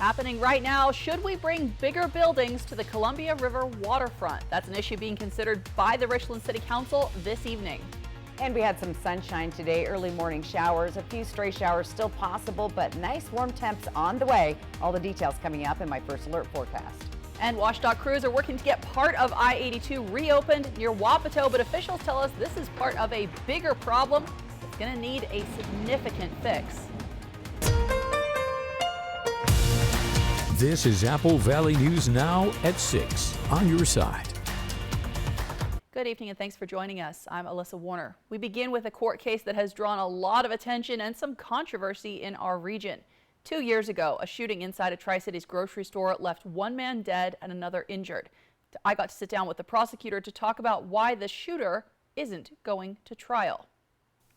Happening right now, should we bring bigger buildings to the Columbia River waterfront? That's an issue being considered by the Richland City Council this evening. And we had some sunshine today, early morning showers, a few stray showers still possible, but nice warm temps on the way. All the details coming up in my first alert forecast. And WashDOT crews are working to get part of I-82 reopened near Wapato, but officials tell us this is part of a bigger problem that's going to need a significant fix. This is Apple Valley News Now at 6 on your side. Good evening and thanks for joining us. I'm Alyssa Warner. We begin with a court case that has drawn a lot of attention and some controversy in our region. 2 years ago, a shooting inside a Tri-Cities grocery store left one man dead and another injured. I got to sit down with the prosecutor to talk about why the shooter isn't going to trial.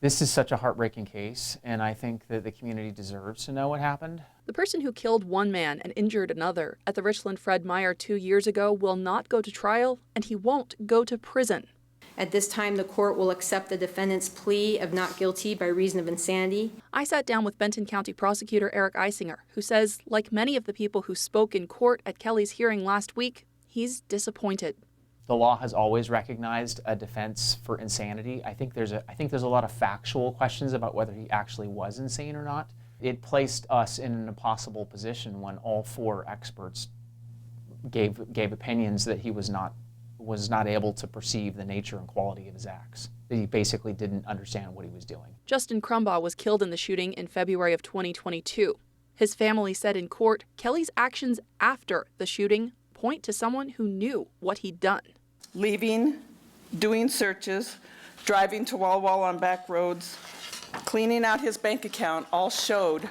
This is such a heartbreaking case, and I think that the community deserves to know what happened. The person who killed one man and injured another at the Richland Fred Meyer 2 years ago will not go to trial, and he won't go to prison. At this time, the court will accept the defendant's plea of not guilty by reason of insanity. I sat down with Benton County Prosecutor Eric Eisinger, who says, like many of the people who spoke in court at Kelly's hearing last week, he's disappointed. The law has always recognized a defense for insanity. I think there's a lot of factual questions about whether he actually was insane or not. It placed us in an impossible position when all four experts gave opinions that he was not able to perceive the nature and quality of his acts, that he basically didn't understand what he was doing. Justin Crumbaugh was killed in the shooting in February of 2022. His family said in court, Kelly's actions after the shooting point to someone who knew what he'd done. Leaving, doing searches, driving to Wall Wall on back roads, cleaning out his bank account all showed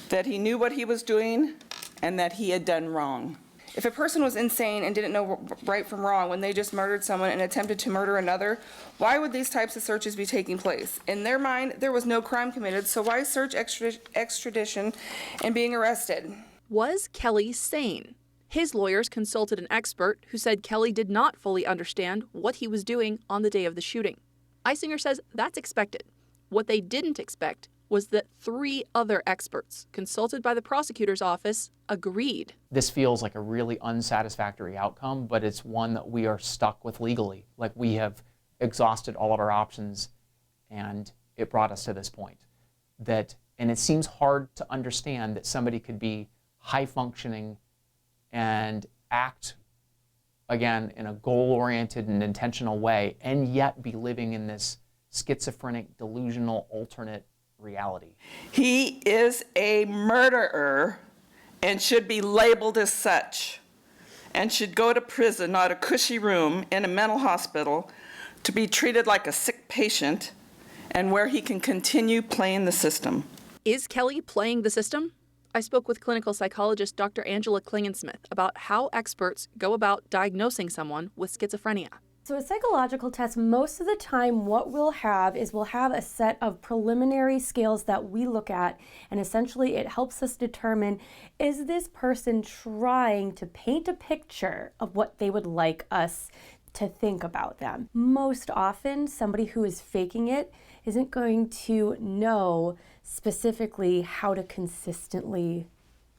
that he knew what he was doing and that he had done wrong. If a person was insane and didn't know right from wrong when they just murdered someone and attempted to murder another, why would these types of searches be taking place? In their mind, there was no crime committed, so why search extradition and being arrested? Was Kelly sane? His lawyers consulted an expert who said Kelly did not fully understand what he was doing on the day of the shooting. Eisinger says that's expected. What they didn't expect was that 3 other experts consulted by the prosecutor's office agreed. This feels like a really unsatisfactory outcome, but it's one that we are stuck with legally. Like, we have exhausted all of our options, and it brought us to this point. And it seems hard to understand that somebody could be high-functioning and act, again, in a goal-oriented and intentional way, and yet be living in this schizophrenic, delusional, alternate reality. He is a murderer and should be labeled as such, and should go to prison, not a cushy room in a mental hospital, to be treated like a sick patient, and where he can continue playing the system. Is Kelly playing the system? I spoke with clinical psychologist Dr. Angela Klingensmith about how experts go about diagnosing someone with schizophrenia. So a psychological test, most of the time what we'll have a set of preliminary scales that we look at, and essentially it helps us determine, is this person trying to paint a picture of what they would like us to think about them? Most often, somebody who is faking it isn't going to know specifically how to consistently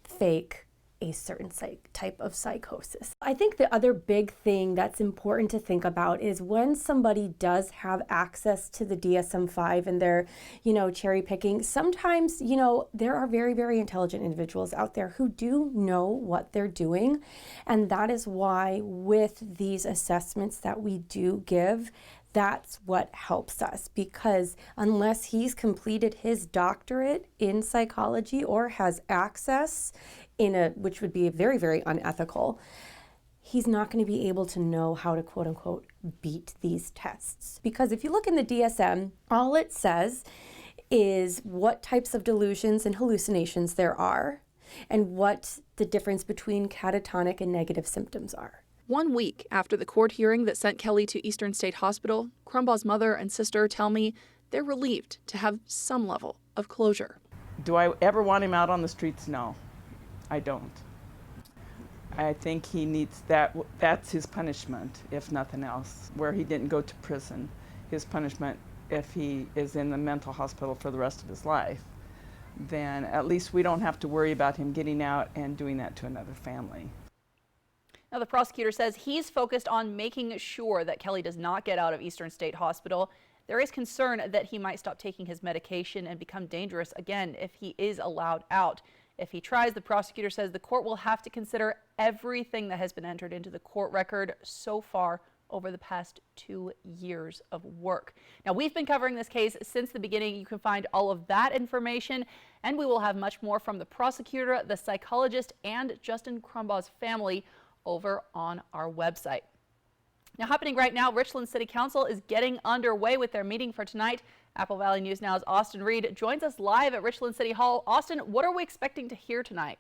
fake a certain type of psychosis. I think the other big thing that's important to think about is when somebody does have access to the DSM-5 and they're, cherry picking, sometimes, there are very, very intelligent individuals out there who do know what they're doing. And that is why with these assessments that we do give, that's what helps us, because unless he's completed his doctorate in psychology or has access which would be very, very unethical, he's not going to be able to know how to quote unquote beat these tests. Because if you look in the DSM, all it says is what types of delusions and hallucinations there are and what the difference between catatonic and negative symptoms are. 1 week after the court hearing that sent Kelly to Eastern State Hospital, Crumbaugh's mother and sister tell me they're relieved to have some level of closure. Do I ever want him out on the streets? No, I don't. I think he needs that's his punishment, if nothing else, where he didn't go to prison. His punishment, if he is in the mental hospital for the rest of his life, then at least we don't have to worry about him getting out and doing that to another family. Now, the prosecutor says he's focused on making sure that Kelly does not get out of Eastern State Hospital. There is concern that he might stop taking his medication and become dangerous again if he is allowed out. If he tries, the prosecutor says the court will have to consider everything that has been entered into the court record so far over the past 2 years of work. Now, we've been covering this case since the beginning. You can find all of that information, and we will have much more from the prosecutor, the psychologist, and Justin Crumbaugh's family over on our website. Now, happening right now, Richland City Council is getting underway with their meeting for tonight. Apple Valley News Now's Austin Reed joins us live at Richland City Hall. Austin, what are we expecting to hear tonight?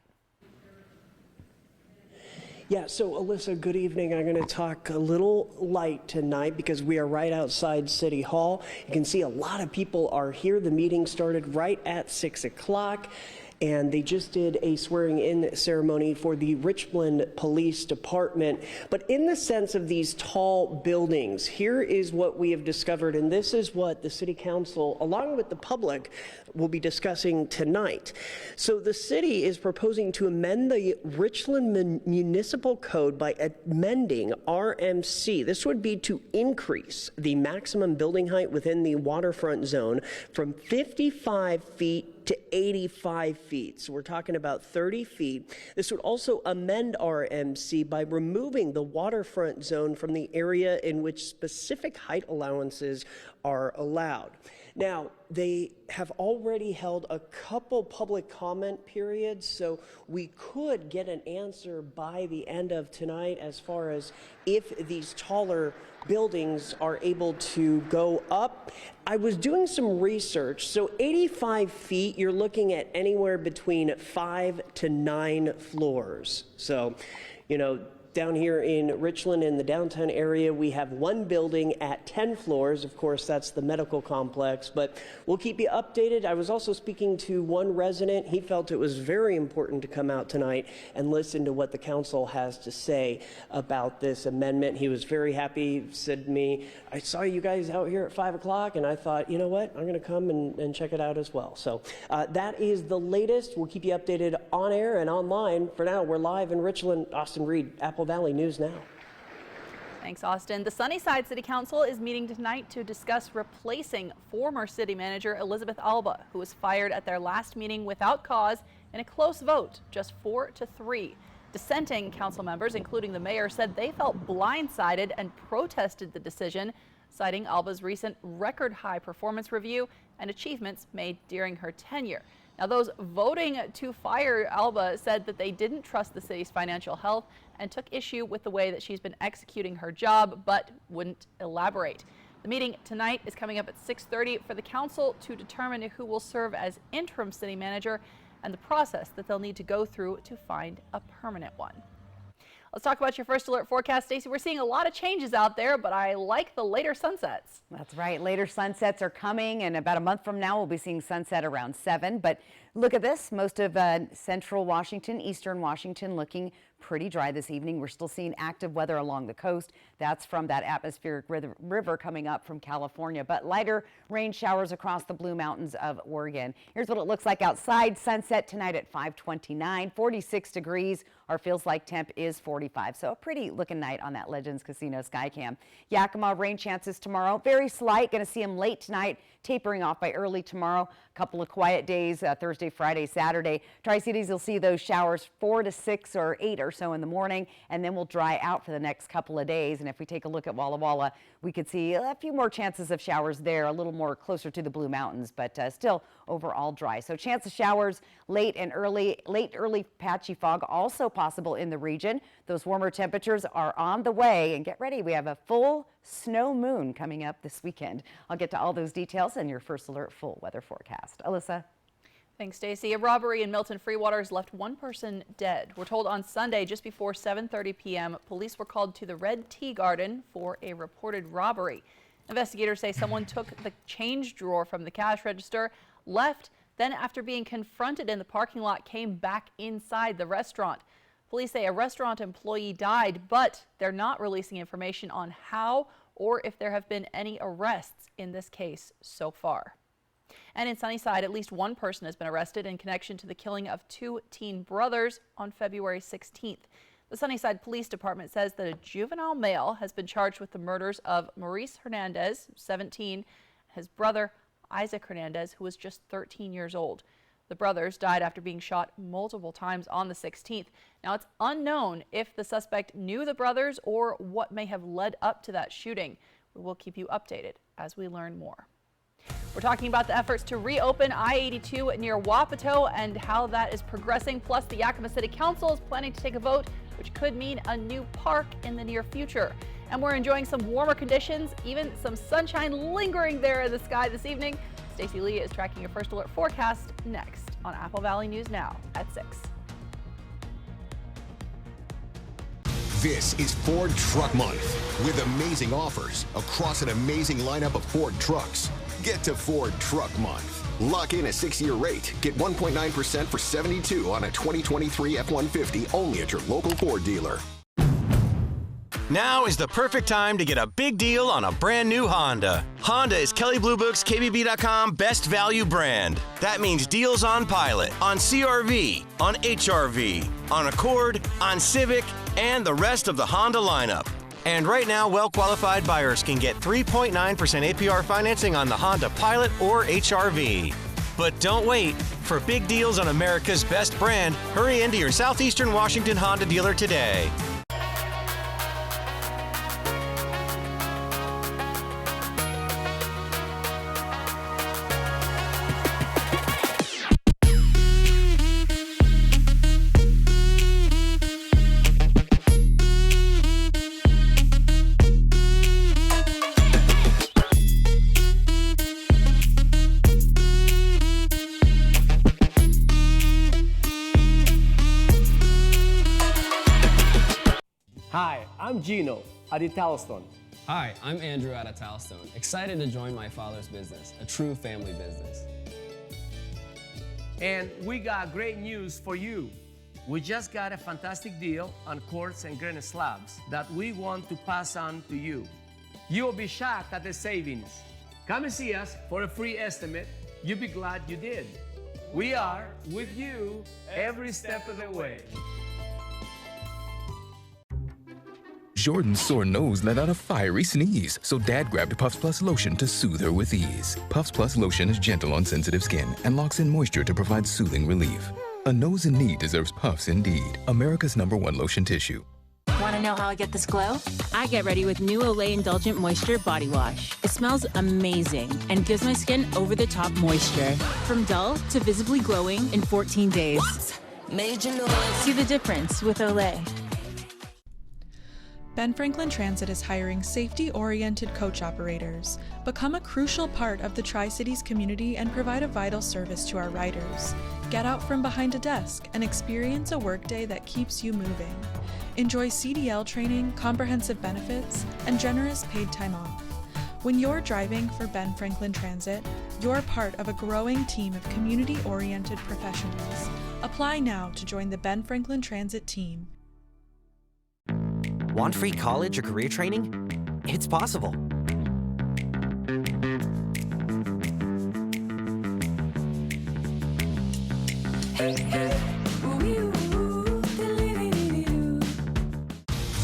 Yeah, so Alyssa, good evening. I'm going to talk a little light tonight because we are right outside City Hall. You can see a lot of people are here. The meeting started right at 6 o'clock. And they just did a swearing-in ceremony for the Richland Police Department. But in the sense of these tall buildings, here is what we have discovered, and this is what the City Council, along with the public, will be discussing tonight. So the city is proposing to amend the Richland Municipal Code by amending RMC. This would be to increase the maximum building height within the waterfront zone from 55 feet to 85 feet. So we're talking about 30 feet. This would also amend RMC by removing the waterfront zone from the area in which specific height allowances are allowed. Now, they have already held a couple public comment periods, so we could get an answer by the end of tonight as far as if these taller buildings are able to go up. I was doing some research. So 85 feet, you're looking at anywhere between 5 to 9 floors. So, you know, down here in Richland in the downtown area, we have one building at 10 floors. Of course, that's the medical complex, but we'll keep you updated. I was also speaking to one resident. He felt it was very important to come out tonight and listen to what the council has to say about this amendment. He was very happy. He said to me, I saw you guys out here at 5 o'clock, and I thought, you know what, I'm going to come and check it out as well. So that is the latest. We'll keep you updated on air and online. For now, we're live in Richland. Austin Reed, Apple Valley News Now. Thanks, Austin. The Sunnyside City Council is meeting tonight to discuss replacing former city manager Elizabeth Alba, who was fired at their last meeting without cause in a close vote, just 4-3. Dissenting council members, including the mayor, said they felt blindsided and protested the decision, citing Alba's recent record-high performance review and achievements made during her tenure. Now, those voting to fire Alba said that they didn't trust the city's financial health and took issue with the way that she's been executing her job, but wouldn't elaborate. The meeting tonight is coming up at 6:30 for the council to determine who will serve as interim city manager and the process that they'll need to go through to find a permanent one. Let's talk about your first alert forecast, Stacey. We're seeing a lot of changes out there, but I like the later sunsets. That's right. Later sunsets are coming, and about a month from now, we'll be seeing sunset around 7. But look at this. Most of central Washington, eastern Washington looking pretty dry this evening. We're still seeing active weather along the coast. That's from that atmospheric river coming up from California, but lighter rain showers across the Blue Mountains of Oregon. Here's what it looks like outside. Sunset tonight at 5:29, 46 degrees. Our feels like temp is 45. So a pretty looking night on that Legends Casino Skycam. Yakima rain chances tomorrow. Very slight. Going to see them late tonight, tapering off by early tomorrow. A couple of quiet days, Thursday, Friday, Saturday. Tri-Cities, you'll see those showers 4 to 6 or 8 or so in the morning, and then we'll dry out for the next couple of days. And if we take a look at Walla Walla, we could see a few more chances of showers there, a little more closer to the Blue Mountains, but still overall dry. So chance of showers late early patchy fog also possible in the region. Those warmer temperatures are on the way, and get ready. We have a full snow moon coming up this weekend. I'll get to all those details in your first alert full weather forecast. Alyssa. Thanks, Stacey. A robbery in Milton Freewaters left one person dead. We're told on Sunday, just before 7:30 p.m., police were called to the Red Tea Garden for a reported robbery. Investigators say someone took the change drawer from the cash register, left, then after being confronted in the parking lot, came back inside the restaurant. Police say a restaurant employee died, but they're not releasing information on how or if there have been any arrests in this case so far. And in Sunnyside, at least one person has been arrested in connection to the killing of 2 teen brothers on February 16th. The Sunnyside Police Department says that a juvenile male has been charged with the murders of Maurice Hernandez, 17, and his brother Isaac Hernandez, who was just 13 years old. The brothers died after being shot multiple times on the 16th. Now, it's unknown if the suspect knew the brothers or what may have led up to that shooting. We will keep you updated as we learn more. We're talking about the efforts to reopen I-82 near Wapato and how that is progressing. Plus, the Yakima City Council is planning to take a vote, which could mean a new park in the near future. And we're enjoying some warmer conditions, even some sunshine lingering there in the sky this evening. Stacey Lee is tracking your first alert forecast next on Apple Valley News Now at 6. This is Ford Truck Month with amazing offers across an amazing lineup of Ford trucks. Get to Ford Truck Month. Lock in a 6-year rate. Get 1.9% for 72 on a 2023 F-150 only at your local Ford dealer. Now is the perfect time to get a big deal on a brand new Honda. Honda is Kelley Blue Book's KBB.com best value brand. That means deals on Pilot, on CR-V, on HR-V, on Accord, on Civic, and the rest of the Honda lineup. And right now, well-qualified buyers can get 3.9% APR financing on the Honda Pilot or HR-V. But don't wait. For big deals on America's best brand, hurry into your Southeastern Washington Honda dealer today. Hi, I'm Gino at Italstone. Hi, I'm Andrew at Italstone. Excited to join my father's business, a true family business. And we got great news for you. We just got a fantastic deal on quartz and granite slabs that we want to pass on to you. You'll be shocked at the savings. Come and see us for a free estimate. You'll be glad you did. We are with you every step of the way. Jordan's sore nose let out a fiery sneeze, so Dad grabbed Puffs Plus lotion to soothe her with ease. Puffs Plus lotion is gentle on sensitive skin and locks in moisture to provide soothing relief. A nose in need deserves Puffs indeed. America's #1 lotion tissue. Want to know how I get this glow? I get ready with new Olay Indulgent Moisture Body Wash. It smells amazing and gives my skin over-the-top moisture. From dull to visibly glowing in 14 days. What? Major noise. See the difference with Olay. Ben Franklin Transit is hiring safety-oriented coach operators. Become a crucial part of the Tri-Cities community and provide a vital service to our riders. Get out from behind a desk and experience a workday that keeps you moving. Enjoy CDL training, comprehensive benefits, and generous paid time off. When you're driving for Ben Franklin Transit, you're part of a growing team of community-oriented professionals. Apply now to join the Ben Franklin Transit team. Want free college or career training? It's possible.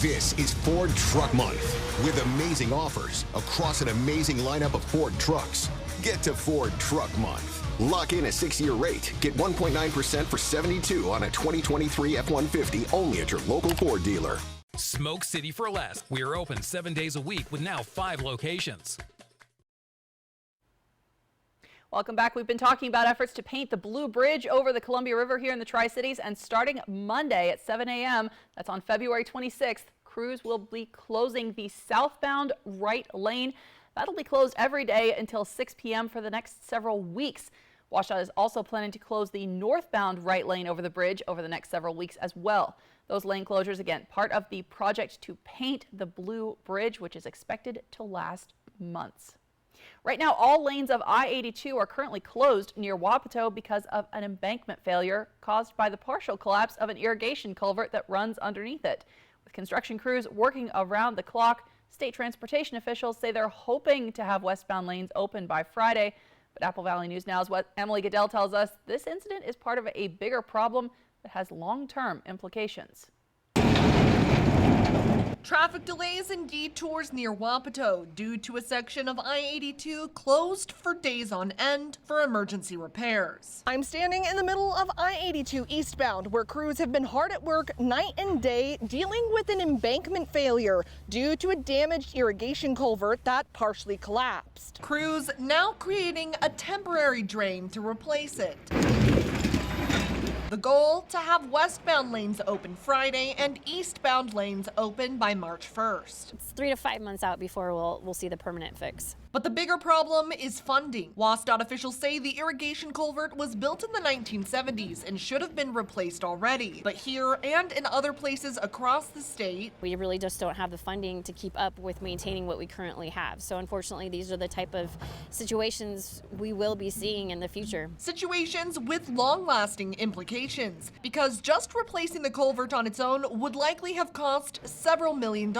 This is Ford Truck Month with amazing offers across an amazing lineup of Ford trucks. Get to Ford Truck Month. Lock in a 6-year rate. Get 1.9% for 72 on a 2023 F-150 only at your local Ford dealer. Smoke City for Less. We are open 7 days a week with now 5 locations. Welcome back. We've been talking about efforts to paint the Blue Bridge over the Columbia River here in the Tri-Cities, and starting Monday at 7 a.m., that's on February 26th, crews will be closing the southbound right lane. That'll be closed every day until 6 p.m. for the next several weeks. WashDOT is also planning to close the northbound right lane over the bridge over the next several weeks as well. Those lane closures, again, part of the project to paint the Blue Bridge, which is expected to last months. Right now, all lanes of I-82 are currently closed near Wapato because of an embankment failure caused by the partial collapse of an irrigation culvert that runs underneath it. With construction crews working around the clock, state transportation officials say they're hoping to have westbound lanes open by Friday, But Apple Valley News Now is what Emily Goodell tells us. This incident is part of a bigger problem that has long-term implications. Traffic delays and detours near Wapato due to a section of I-82 closed for days on end for emergency repairs. I'm standing in the middle of I-82 eastbound, where crews have been hard at work night and day dealing with an embankment failure due to a damaged irrigation culvert that partially collapsed. Crews now creating a temporary drain to replace it. The goal, to have westbound lanes open Friday and eastbound lanes open by March 1st. It's 3 to 5 months out before we'll see the permanent fix. But the bigger problem is funding. WSDOT officials say the irrigation culvert was built in the 1970s and should have been replaced already. But here and in other places across the state, we really just don't have the funding to keep up with maintaining what we currently have. So unfortunately, these are the type of situations we will be seeing in the future. Situations with long-lasting implications, because just replacing the culvert on its own would likely have cost several $million.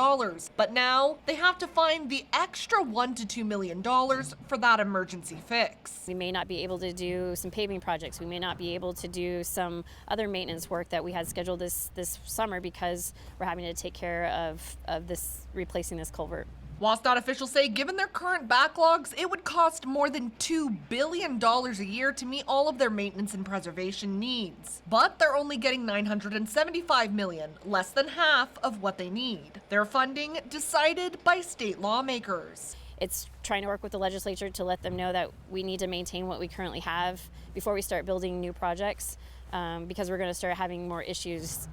But now they have to find the extra $1 to $2 million for that emergency fix. We may not be able to do some paving projects. We may not be able to do some other maintenance work that we had scheduled this summer because we're having to take care of this replacing this culvert. WSDOT officials say given their current backlogs, it would cost more than $2 billion a year to meet all of their maintenance and preservation needs. But they're only getting $975 million, less than half of what they need. Their funding decided by state lawmakers. It's trying to work with the legislature to let them know that we need to maintain what we currently have before we start building new projects, because we're going to start having more issues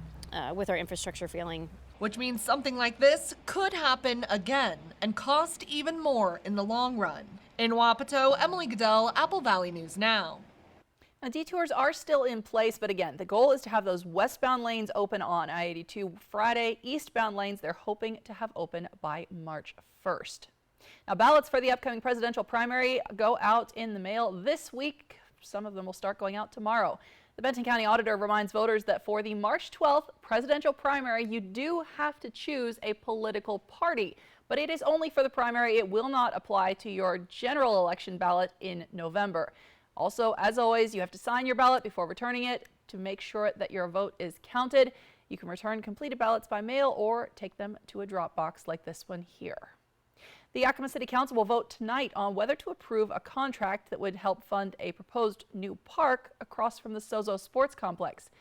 with our infrastructure failing. Which means something like this could happen again and cost even more in the long run. In Wapato, Emily Goodell, Apple Valley News Now. Now, detours are still in place, but again, the goal is to have those westbound lanes open on I-82 Friday. Eastbound lanes they're hoping to have open by March 1st. Now, ballots for the upcoming presidential primary go out in the mail this week. Some of them will start going out tomorrow. The Benton County Auditor reminds voters that for the March 12th presidential primary, you do have to choose a political party, but it is only for the primary. It will not apply to your general election ballot in November. Also, as always, you have to sign your ballot before returning it to make sure that your vote is counted. You can return completed ballots by mail or take them to a drop box like this one here. The Yakima City Council will vote tonight on whether to approve a contract that would help fund a proposed new park across from the Sozo Sports Complex.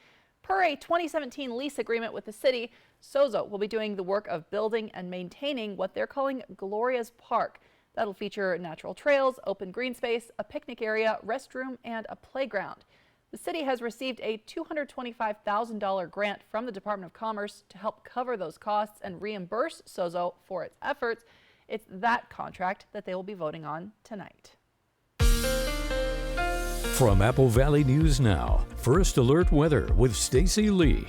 Per a 2017 lease agreement with the city, Sozo will be doing the work of building and maintaining what they're calling Gloria's Park. That'll feature natural trails, open green space, a picnic area, restroom, and a playground. The city has received a $225,000 grant from the Department of Commerce to help cover those costs and reimburse Sozo for its efforts. It's that contract that they will be voting on tonight. From Apple Valley News Now, First Alert Weather with Stacy Lee.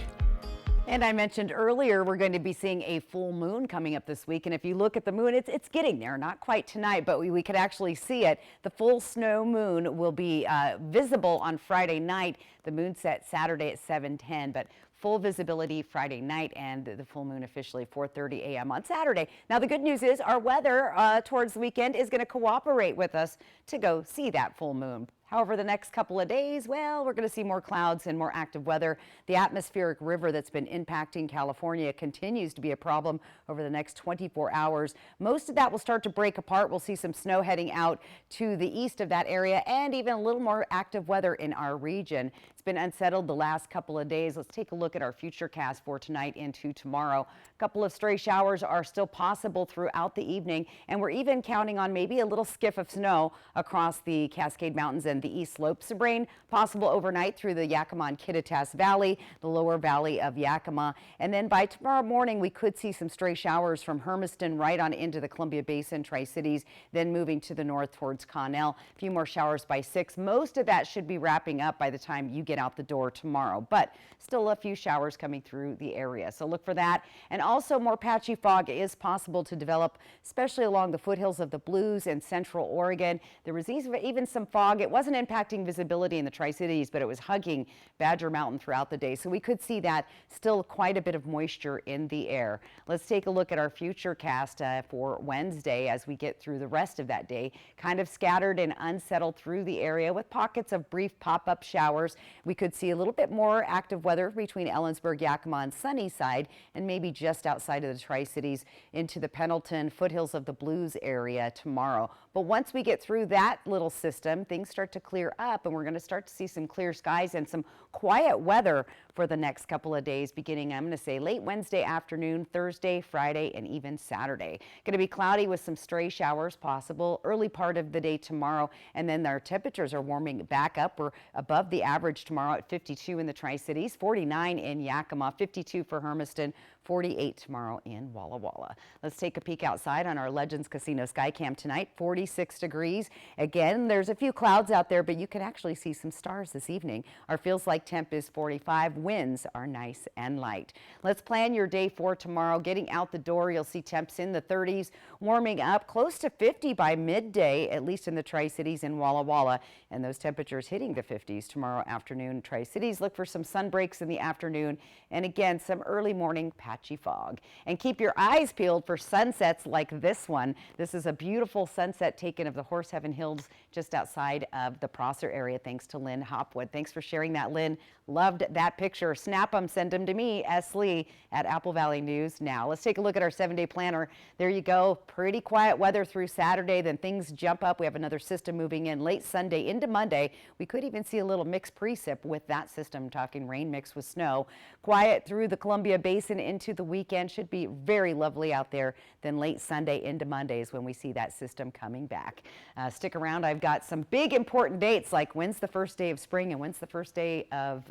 And I mentioned earlier we're going to be seeing a full moon coming up this week. And if you look at the moon, it's getting there. Not quite tonight, but we could actually see it. The full snow moon will be visible on Friday night. The moon set Saturday at 7:10, but full visibility Friday night and the full moon officially 4:30 a.m. on Saturday. Now, the good news is our weather towards the weekend is going to cooperate with us to go see that full moon. However, the next couple of days, well, we're going to see more clouds and more active weather. The atmospheric river that's been impacting California continues to be a problem over the next 24 hours. Most of that will start to break apart. We'll see some snow heading out to the east of that area and even a little more active weather in our region. It's been unsettled the last couple of days. Let's take a look at our futurecast for tonight into tomorrow. A couple of stray showers are still possible throughout the evening, and we're even counting on maybe a little skiff of snow across the Cascade Mountains and the east slopes of rain possible overnight through the Yakima and Kittitas Valley, the lower valley of Yakima. And then by tomorrow morning, we could see some stray showers from Hermiston right on into the Columbia Basin, Tri-Cities, then moving to the north towards Connell. A few more showers by 6. Most of that should be wrapping up by the time you get out the door tomorrow, but still a few showers coming through the area. So look for that. And also more patchy fog is possible to develop, especially along the foothills of the Blues and central Oregon. There was even some fog. It wasn't impacting visibility in the Tri-Cities, but it was hugging Badger Mountain throughout the day. So we could see that still quite a bit of moisture in the air. Let's take a look at our future cast for Wednesday as we get through the rest of that day. Kind of scattered and unsettled through the area with pockets of brief pop-up showers. We could see a little bit more active weather between Ellensburg, Yakima, and Sunnyside, and maybe just outside of the Tri-Cities into the Pendleton, foothills of the Blues area tomorrow. But once we get through that little system, things start to clear up, and we're going to start to see some clear skies and some quiet weather for the next couple of days, beginning, I'm going to say, late Wednesday afternoon, Thursday, Friday, and even Saturday. Going to be cloudy with some stray showers possible early part of the day tomorrow, and then our temperatures are warming back up. We're above the average tomorrow at 52 in the Tri-Cities, 49 in Yakima, 52 for Hermiston, 48 tomorrow in Walla Walla. Let's take a peek outside on our Legends Casino Skycam tonight. 46 degrees. Again, there's a few clouds out there, but you can actually see some stars this evening. Our feels like temp is 45. Winds are nice and light. Let's plan your day for tomorrow. Getting out the door, you'll see temps in the 30s, warming up close to 50 by midday, at least in the Tri-Cities and Walla Walla, and those temperatures hitting the 50s tomorrow afternoon. Tri-Cities, look for some sun breaks in the afternoon, and again, some early morning patchy fog. And keep your eyes peeled for sunsets like this one. This is a beautiful sunset taken of the Horse Heaven Hills just outside of the Prosser area, thanks to Lynn Hopwood. Thanks for sharing that, Lynn. Loved that picture. Snap them, send them to me, S. Lee at Apple Valley News Now. Let's take a look at our 7-day planner. There you go. Pretty quiet weather through Saturday, then things jump up. We have another system moving in late Sunday into Monday. We could even see a little mixed precip with that system, talking rain mixed with snow. Quiet through the Columbia Basin into the weekend. Should be very lovely out there. Then late Sunday into Monday is when we see that system coming back. Stick around. I've got some big important dates, like when's the first day of spring and when's the first day of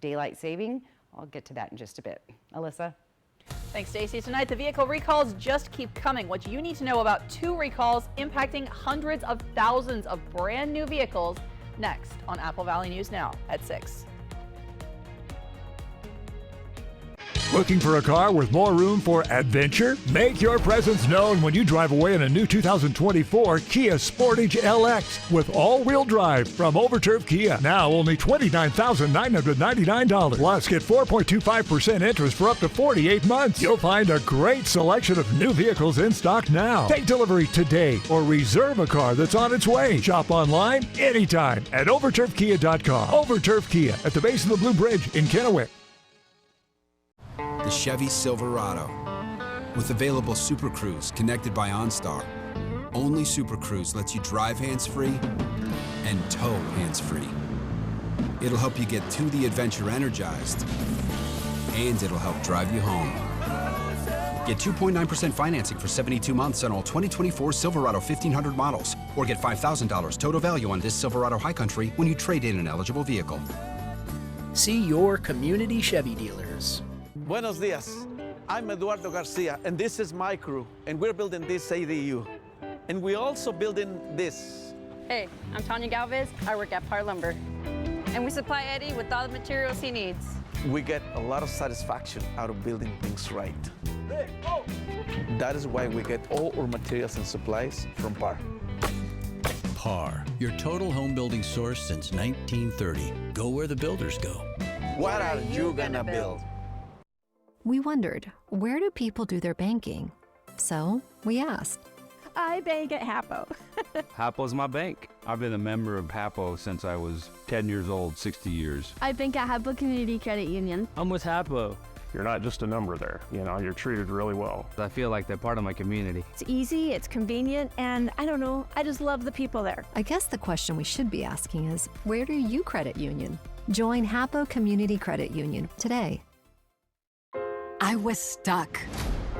daylight saving. I'll get to that in just a bit. Alyssa? Thanks, Stacey. Tonight, the vehicle recalls just keep coming. What you need to know about 2 recalls impacting hundreds of thousands of brand new vehicles next on Apple Valley News Now at 6. Looking for a car with more room for adventure? Make your presence known when you drive away in a new 2024 Kia Sportage LX with all-wheel drive from Overturf Kia. Now only $29,999. Plus, get 4.25% interest for up to 48 months. You'll find a great selection of new vehicles in stock now. Take delivery today or reserve a car that's on its way. Shop online anytime at overturfkia.com. Overturf Kia at the base of the Blue Bridge in Kennewick. The Chevy Silverado. With available Super Cruise connected by OnStar. Only Super Cruise lets you drive hands-free and tow hands-free. It'll help you get to the adventure energized, and it'll help drive you home. Get 2.9% financing for 72 months on all 2024 Silverado 1500 models, or get $5,000 total value on this Silverado High Country when you trade in an eligible vehicle. See your community Chevy dealers. Buenos dias. I'm Eduardo Garcia, and this is my crew, and we're building this ADU. And we're also building this. Hey, I'm Tanya Galvez. I work at Par Lumber. And we supply Eddie with all the materials he needs. We get a lot of satisfaction out of building things right. That is why we get all our materials and supplies from Par. Par, your total home building source since 1930. Go where the builders go. What are you gonna build? We wondered, where do people do their banking? So we asked. I bank at Hapo. Hapo's my bank. I've been a member of Hapo since I was 10 years old, 60 years. I bank at Hapo Community Credit Union. I'm with Hapo. You're not just a number there, you're treated really well. I feel like they're part of my community. It's easy, it's convenient, and I don't know, I just love the people there. I guess the question we should be asking is, where do you credit union? Join Hapo Community Credit Union today. I was stuck.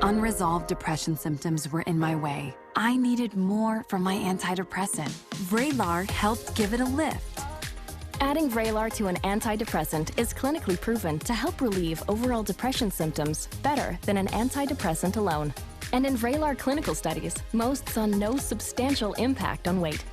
Unresolved depression symptoms were in my way. I needed more from my antidepressant. Vraylar helped give it a lift. Adding Vraylar to an antidepressant is clinically proven to help relieve overall depression symptoms better than an antidepressant alone. And in Vraylar clinical studies, most saw no substantial impact on weight.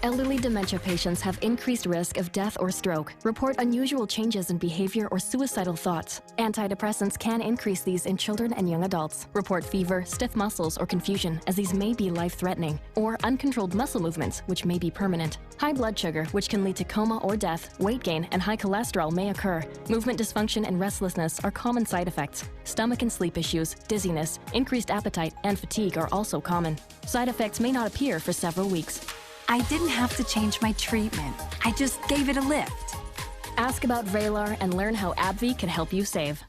Elderly dementia patients have increased risk of death or stroke, report unusual changes in behavior or suicidal thoughts. Antidepressants can increase these in children and young adults, report fever, stiff muscles, or confusion, as these may be life-threatening, or uncontrolled muscle movements, which may be permanent. High blood sugar, which can lead to coma or death, weight gain, and high cholesterol may occur. Movement dysfunction and restlessness are common side effects. Stomach and sleep issues, dizziness, increased appetite, and fatigue are also common. Side effects may not appear for several weeks. I didn't have to change my treatment. I just gave it a lift. Ask about Vraylar and learn how AbbVie can help you save.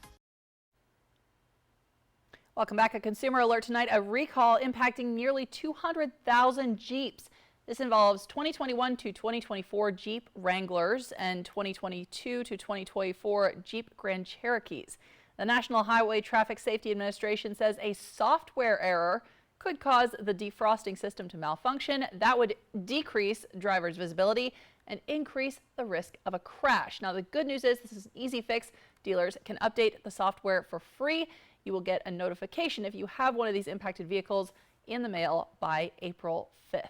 Welcome back. A consumer alert tonight. A recall impacting nearly 200,000 Jeeps. This involves 2021 to 2024 Jeep Wranglers and 2022 to 2024 Jeep Grand Cherokees. The National Highway Traffic Safety Administration says a software error could cause the defrosting system to malfunction. That would decrease drivers' visibility and increase the risk of a crash. Now, the good news is this is an easy fix. Dealers can update the software for free. You will get a notification if you have one of these impacted vehicles in the mail by April 5th.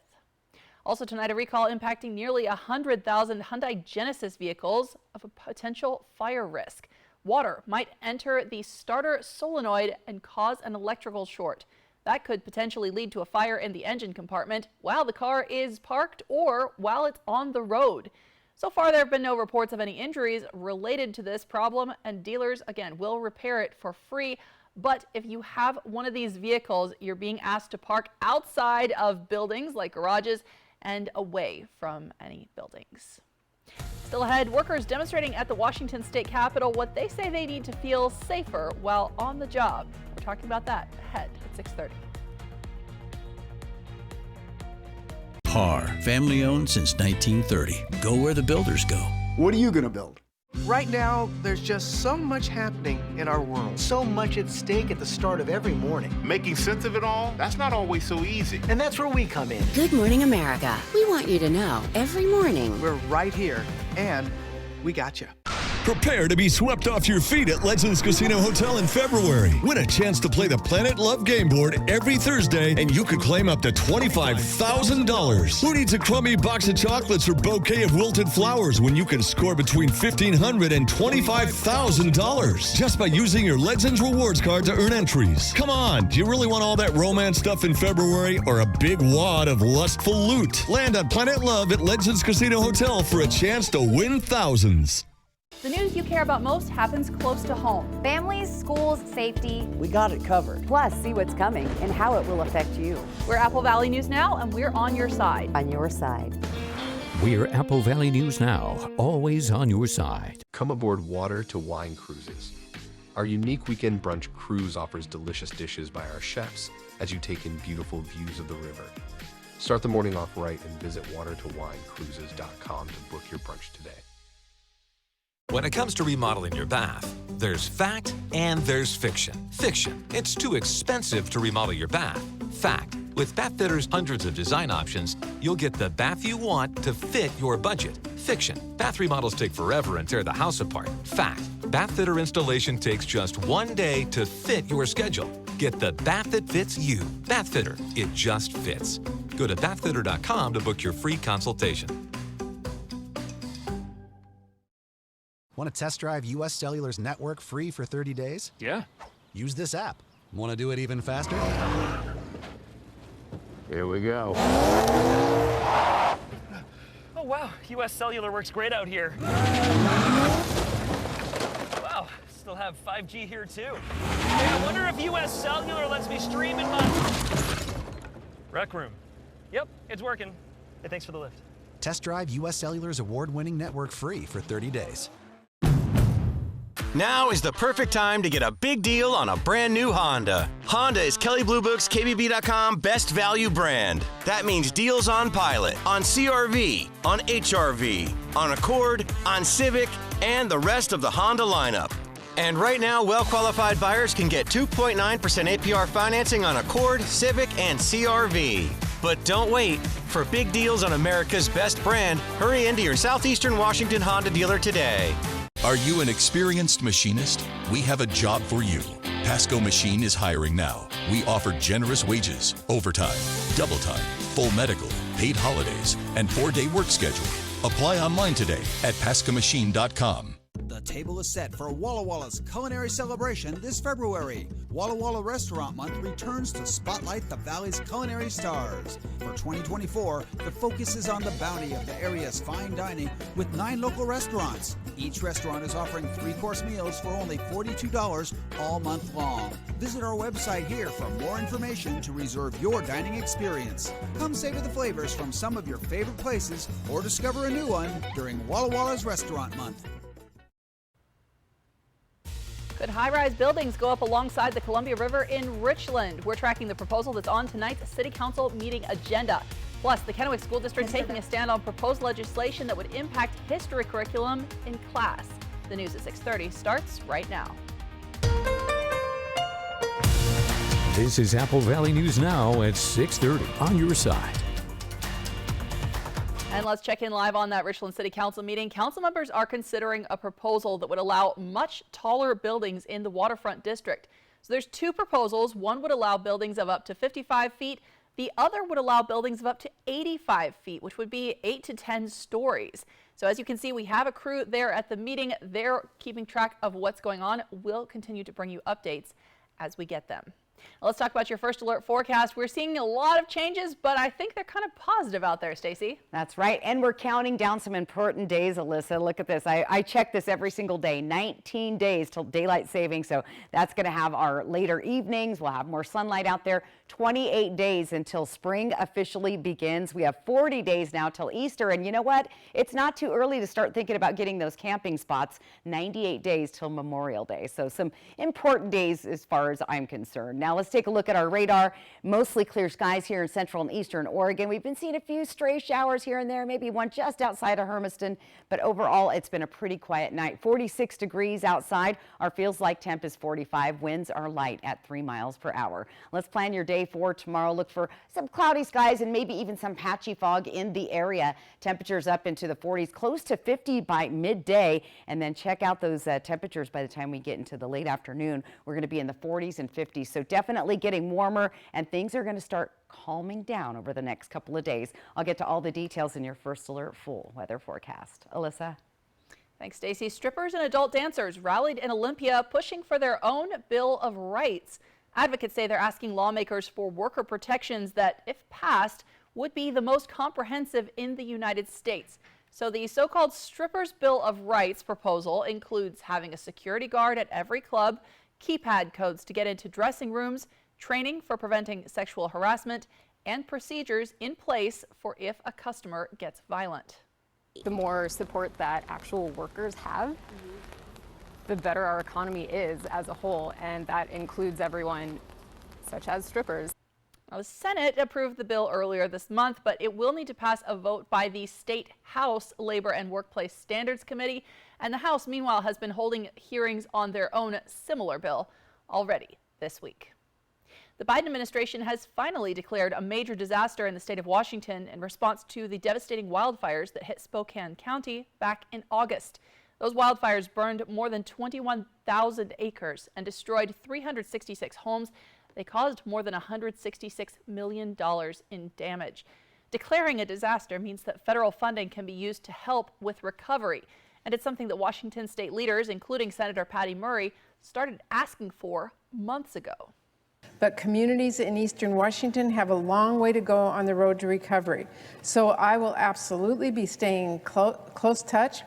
Also tonight, a recall impacting nearly 100,000 Hyundai Genesis vehicles of a potential fire risk. Water might enter the starter solenoid and cause an electrical short. That could potentially lead to a fire in the engine compartment while the car is parked or while it's on the road. So far, there have been no reports of any injuries related to this problem, and dealers, again, will repair it for free. But if you have one of these vehicles, you're being asked to park outside of buildings like garages and away from any buildings. Still ahead, workers demonstrating at the Washington State Capitol what they say they need to feel safer while on the job. We're talking about that ahead at 6:30. PAR, family owned since 1930. Go where the builders go. What are you going to build? Right now, there's just so much happening in our world. So much at stake at the start of every morning. Making sense of it all, that's not always so easy. And that's where we come in. Good morning, America. We want you to know every morning. We're right here, and we got you. Prepare to be swept off your feet at Legends Casino Hotel in February. Win a chance to play the Planet Love game board every Thursday, and you could claim up to $25,000. Who needs a crummy box of chocolates or bouquet of wilted flowers when you can score between $1,500 and $25,000 just by using your Legends Rewards card to earn entries? Come on, do you really want all that romance stuff in February or a big wad of lustful loot? Land on Planet Love at Legends Casino Hotel for a chance to win thousands. The news you care about most happens close to home. Families, schools, safety. We got it covered. Plus, see what's coming and how it will affect you. We're Apple Valley News Now, and we're on your side. On your side. We're Apple Valley News Now, always on your side. Come aboard Water to Wine Cruises. Our unique weekend brunch cruise offers delicious dishes by our chefs as you take in beautiful views of the river. Start the morning off right and visit watertowinecruises.com to book your brunch today. When it comes to remodeling your bath, there's fact and there's fiction. Fiction, it's too expensive to remodel your bath. Fact, with Bathfitter's hundreds of design options, you'll get the bath you want to fit your budget. Fiction, bath remodels take forever and tear the house apart. Fact, Bathfitter installation takes just 1 day to fit your schedule. Get the bath that fits you. Bathfitter, it just fits. Go to bathfitter.com to book your free consultation. Want to test drive U.S. Cellular's network free for 30 days? Yeah. Use this app. Want to do it even faster? Here we go. Oh, wow. U.S. Cellular works great out here. Wow. Still have 5G here, too. Hey, I wonder if U.S. Cellular lets me stream in my rec room. Yep, it's working. Hey, thanks for the lift. Test drive U.S. Cellular's award-winning network free for 30 days. Now is the perfect time to get a big deal on a brand new Honda. Honda is Kelley Blue Book's KBB.com best value brand. That means deals on Pilot, on CR-V, on HR-V, on Accord, on Civic, and the rest of the Honda lineup. And right now, well-qualified buyers can get 2.9% APR financing on Accord, Civic, and CR-V. But don't wait. For big deals on America's best brand, hurry into your Southeastern Washington Honda dealer today. Are you an experienced machinist? We have a job for you. Pasco Machine is hiring now. We offer generous wages, overtime, double time, full medical, paid holidays, and 4-day work schedule. Apply online today at pascamachine.com. The table is set for Walla Walla's culinary celebration this February. Walla Walla Restaurant Month returns to spotlight the Valley's culinary stars. For 2024, the focus is on the bounty of the area's fine dining with 9 local restaurants. Each restaurant is offering 3-course meals for only $42 all month long. Visit our website here for more information to reserve your dining experience. Come savor the flavors from some of your favorite places or discover a new one during Walla Walla's Restaurant Month. Could high-rise buildings go up alongside the Columbia River in Richland? We're tracking the proposal that's on tonight's City Council meeting agenda. Plus, the Kennewick School District taking a stand on proposed legislation that would impact history curriculum in class. The news at 6:30 starts right now. This is Apple Valley News Now at 6:30 on your side. And let's check in live on that Richland City Council meeting. Council members are considering a proposal that would allow much taller buildings in the waterfront district. So there's 2 proposals. One would allow buildings of up to 55 feet. The other would allow buildings of up to 85 feet, which would be 8 to 10 stories. So as you can see, we have a crew there at the meeting. They're keeping track of what's going on. We'll continue to bring you updates as we get them. Now let's talk about your first alert forecast. We're seeing a lot of changes, but I think they're kind of positive out there, Stacy. That's right. And we're counting down some important days, Alyssa. Look at this. I check this every single day. 19 days till daylight saving. So that's going to have our later evenings. We'll have more sunlight out there. 28 days until spring officially begins. We have 40 days now till Easter. And you know what? It's not too early to start thinking about getting those camping spots. 98 days till Memorial Day. So some important days as far as I'm concerned. Now let's take a look at our radar. Mostly clear skies here in central and eastern Oregon. We've been seeing a few stray showers here and there, maybe one just outside of Hermiston, but overall it's been a pretty quiet night. 46 degrees outside. Our feels like temp is 45. Winds are light at 3 miles per hour. Let's plan your day for tomorrow. Look for some cloudy skies and maybe even some patchy fog in the area. Temperatures up into the 40s, close to 50 by midday, and then check out those temperatures by the time we get into the late afternoon. We're going to be in the 40s and 50s, so definitely getting warmer, and things are going to start calming down over the next couple of days. I'll get to all the details in your first alert full weather forecast. Alyssa? Thanks, Stacy. Strippers and adult dancers rallied in Olympia, pushing for their own Bill of Rights. Advocates say they're asking lawmakers for worker protections that, if passed, would be the most comprehensive in the United States. So the so-called Strippers Bill of Rights proposal includes having a security guard at every club, keypad codes to get into dressing rooms, training for preventing sexual harassment, and procedures in place for if a customer gets violent. The more support that actual workers have, the better our economy is as a whole, and that includes everyone, such as strippers. Now, the Senate approved the bill earlier this month, but it will need to pass a vote by the State House Labor and Workplace Standards Committee, and the House, meanwhile, has been holding hearings on their own similar bill already this week. The Biden administration has finally declared a major disaster in the state of Washington in response to the devastating wildfires that hit Spokane County back in August. Those wildfires burned more than 21,000 acres and destroyed 366 homes. They caused more than $166 million in damage. Declaring a disaster means that federal funding can be used to help with recovery. And it's something that Washington state leaders, including Senator Patty Murray, started asking for months ago. But communities in Eastern Washington have a long way to go on the road to recovery. So I will absolutely be staying in close touch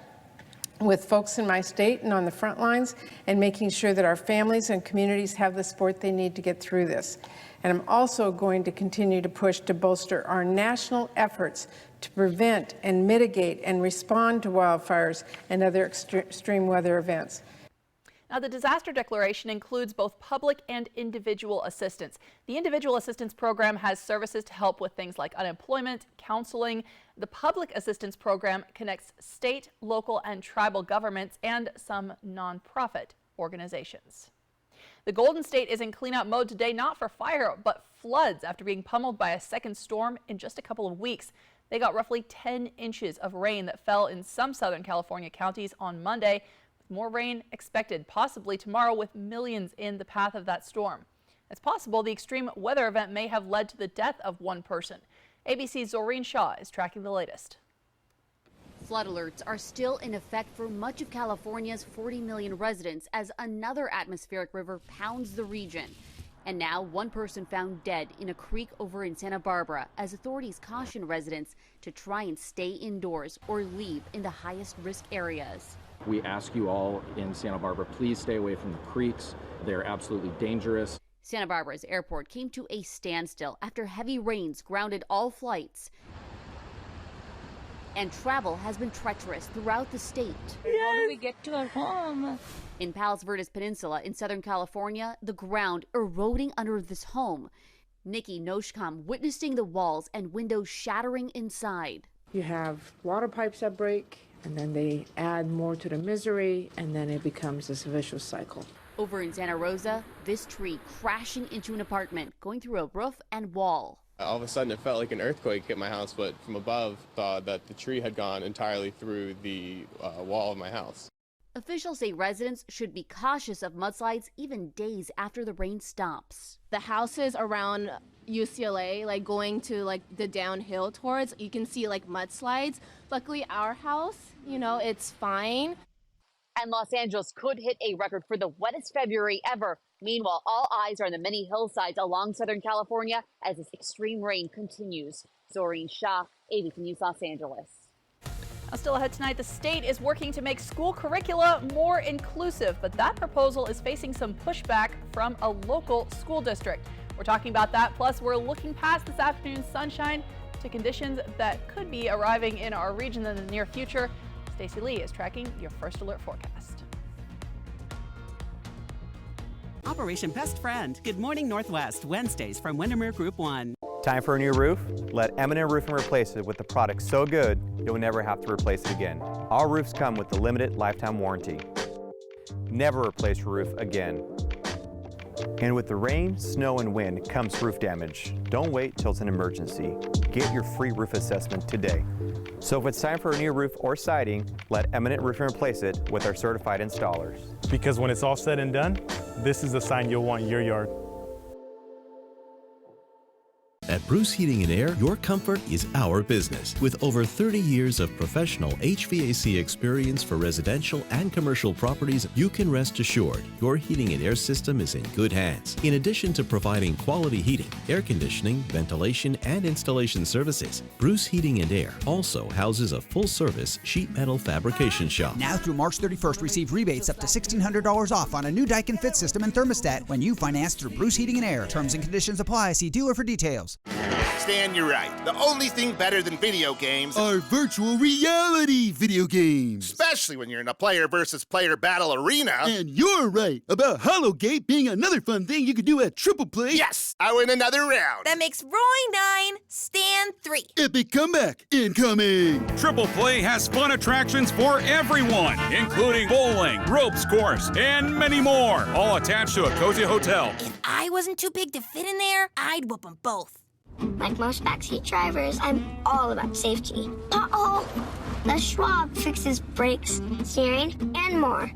with folks in my state and on the front lines and making sure that our families and communities have the support they need to get through this. And I'm also going to continue to push to bolster our national efforts to prevent and mitigate and respond to wildfires and other extreme weather events. Now, the disaster declaration includes both public and individual assistance. The individual assistance program has services to help with things like unemployment, counseling. The public assistance program connects state, local, and tribal governments and some nonprofit organizations. The Golden State is in cleanup mode today, not for fire, but floods after being pummeled by a second storm in just a couple of weeks. They got roughly 10 inches of rain that fell in some Southern California counties on Monday. More rain expected possibly tomorrow, with millions in the path of that storm. It's possible the extreme weather event may have led to the death of one person. ABC's Zoreen Shaw is tracking the latest. Flood alerts are still in effect for much of California's 40 million residents as another atmospheric river pounds the region. And now one person found dead in a creek over in Santa Barbara as authorities caution residents to try and stay indoors or leave in the highest risk areas. We ask you all in Santa Barbara, please stay away from the creeks. They're absolutely dangerous. Santa Barbara's airport came to a standstill after heavy rains grounded all flights. And travel has been treacherous throughout the state. How do we get to our home? In Palos Verdes Peninsula in Southern California, the ground eroding under this home. Nikki Noshkam witnessing the walls and windows shattering inside. You have water pipes that break, and then they add more to the misery, and then it becomes this vicious cycle. Over in Santa Rosa, this tree crashing into an apartment, going through a roof and wall. All of a sudden, it felt like an earthquake hit my house, but from above, saw that the tree had gone entirely through the wall of my house. Officials say residents should be cautious of mudslides even days after the rain stops. The houses around UCLA, like going to like the downhill towards, you can see like mudslides. Luckily, our house, it's fine. And Los Angeles could hit a record for the wettest February ever. Meanwhile, all eyes are on the many hillsides along Southern California as this extreme rain continues. Zoreen Shaw, ABC News, Los Angeles. Now, still ahead tonight, the state is working to make school curricula more inclusive, but that proposal is facing some pushback from a local school district. We're talking about that, plus we're looking past this afternoon's sunshine to conditions that could be arriving in our region in the near future. Stacey Lee is tracking your first alert forecast. Operation Best Friend. Good Morning Northwest, Wednesdays from Windermere Group 1. Time for a new roof? Let M&M Roofing replace it with a product so good you'll never have to replace it again. All roofs come with the limited lifetime warranty. Never replace your roof again. And with the rain, snow, and wind comes roof damage. Don't wait till it's an emergency. Get your free roof assessment today. So if it's time for a new roof or siding, let M&M Roofing replace it with our certified installers. Because when it's all said and done, this is the sign you'll want in your yard. At Bruce Heating and Air, your comfort is our business. With over 30 years of professional HVAC experience for residential and commercial properties, you can rest assured your heating and air system is in good hands. In addition to providing quality heating, air conditioning, ventilation, and installation services, Bruce Heating and Air also houses a full-service sheet metal fabrication shop. Now through March 31st, receive rebates up to $1,600 off on a new Daikin Fit system and thermostat when you finance through Bruce Heating and Air. Terms and conditions apply. See dealer for details. Stan, you're right. The only thing better than video games are virtual reality video games. Especially when you're in a player versus player battle arena. And you're right about Hollowgate being another fun thing you can do at Triple Play. Yes, I win another round. That makes Roy 9, Stan 3. Epic comeback incoming. Triple Play has fun attractions for everyone, including bowling, ropes course, and many more, all attached to a cozy hotel. If I wasn't too big to fit in there, I'd whoop them both. Like most backseat drivers, I'm all about safety. Uh-oh! The Schwab fixes brakes, steering, and more.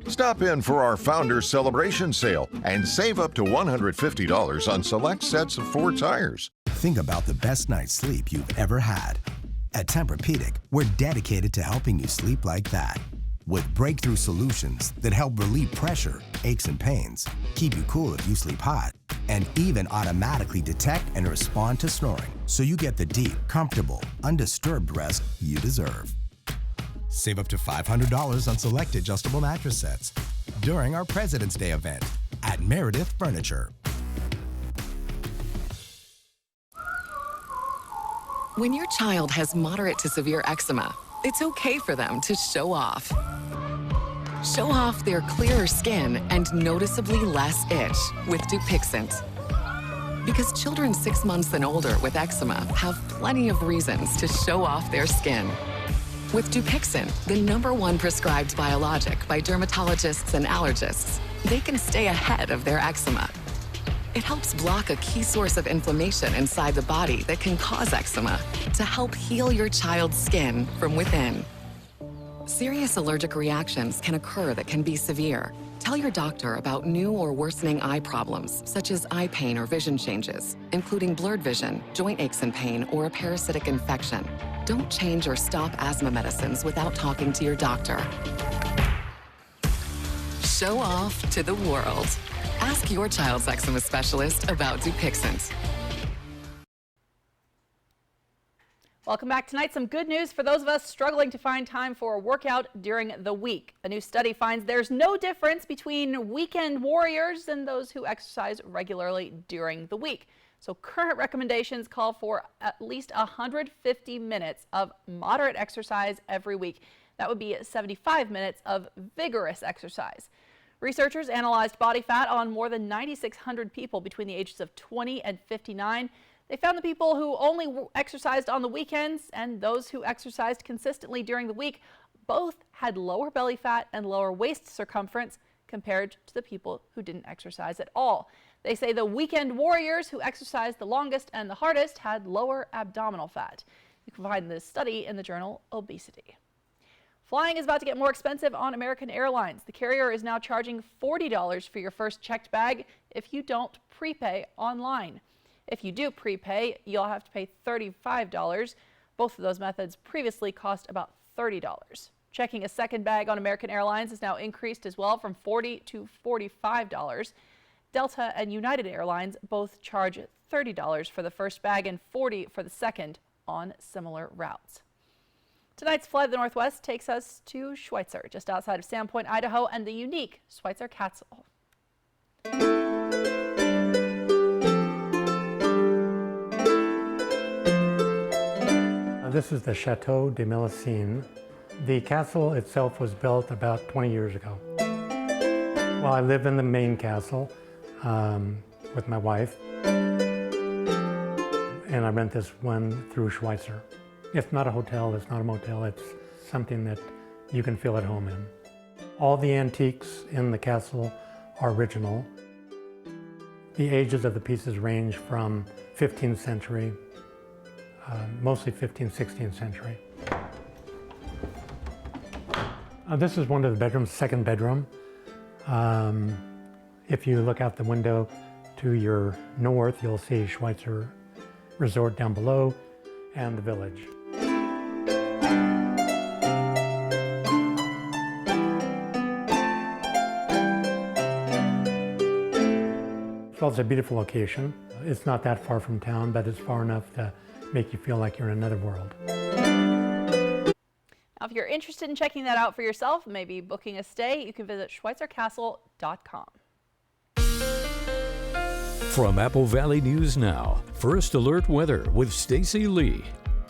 Stop in for our Founders Celebration Sale and save up to $150 on select sets of 4 tires. Think about the best night's sleep you've ever had. At Tempur-Pedic, we're dedicated to helping you sleep like that. With breakthrough solutions that help relieve pressure, aches and pains, keep you cool if you sleep hot, and even automatically detect and respond to snoring, so you get the deep, comfortable, undisturbed rest you deserve. Save up to $500 on select adjustable mattress sets during our President's Day event at Meredith Furniture. When your child has moderate to severe eczema, it's okay for them to show off. Show off their clearer skin and noticeably less itch with Dupixent. Because children 6 months and older with eczema have plenty of reasons to show off their skin. With Dupixent, the #1 prescribed biologic by dermatologists and allergists, they can stay ahead of their eczema. It helps block a key source of inflammation inside the body that can cause eczema to help heal your child's skin from within. Serious allergic reactions can occur that can be severe. Tell your doctor about new or worsening eye problems, such as eye pain or vision changes, including blurred vision, joint aches and pain, or a parasitic infection. Don't change or stop asthma medicines without talking to your doctor. Show off to the world. Ask your child's eczema specialist about Dupixent. Welcome back tonight. Some good news for those of us struggling to find time for a workout during the week. A new study finds there's no difference between weekend warriors and those who exercise regularly during the week. So current recommendations call for at least 150 minutes of moderate exercise every week. That would be 75 minutes of vigorous exercise. Researchers analyzed body fat on more than 9,600 people between the ages of 20 and 59. They found the people who only exercised on the weekends and those who exercised consistently during the week both had lower belly fat and lower waist circumference compared to the people who didn't exercise at all. They say the weekend warriors who exercised the longest and the hardest had lower abdominal fat. You can find this study in the journal Obesity. Flying is about to get more expensive on American Airlines. The carrier is now charging $40 for your first checked bag if you don't prepay online. If you do prepay, you'll have to pay $35. Both of those methods previously cost about $30. Checking a second bag on American Airlines is now increased as well from $40 to $45. Delta and United Airlines both charge $30 for the first bag and $40 for the second on similar routes. Tonight's Fly to the Northwest takes us to Schweitzer, just outside of Sandpoint, Idaho, and the unique Schweitzer Castle. This is the Chateau de Mélusine. The castle itself was built about 20 years ago. Well, I live in the main castle with my wife, and I rent this one through Schweitzer. It's not a hotel, it's not a motel, it's something that you can feel at home in. All the antiques in the castle are original. The ages of the pieces range from 15th century, mostly 15th, 16th century. This is one of the bedrooms, second bedroom. If you look out the window to your north, you'll see Schweitzer Resort down below and the village. Well, it's a beautiful location. It's not that far from town, but it's far enough to make you feel like you're in another world. Now, if you're interested in checking that out for yourself, maybe booking a stay, you can visit schweitzercastle.com. From Apple Valley News Now, First Alert Weather with Stacy Lee.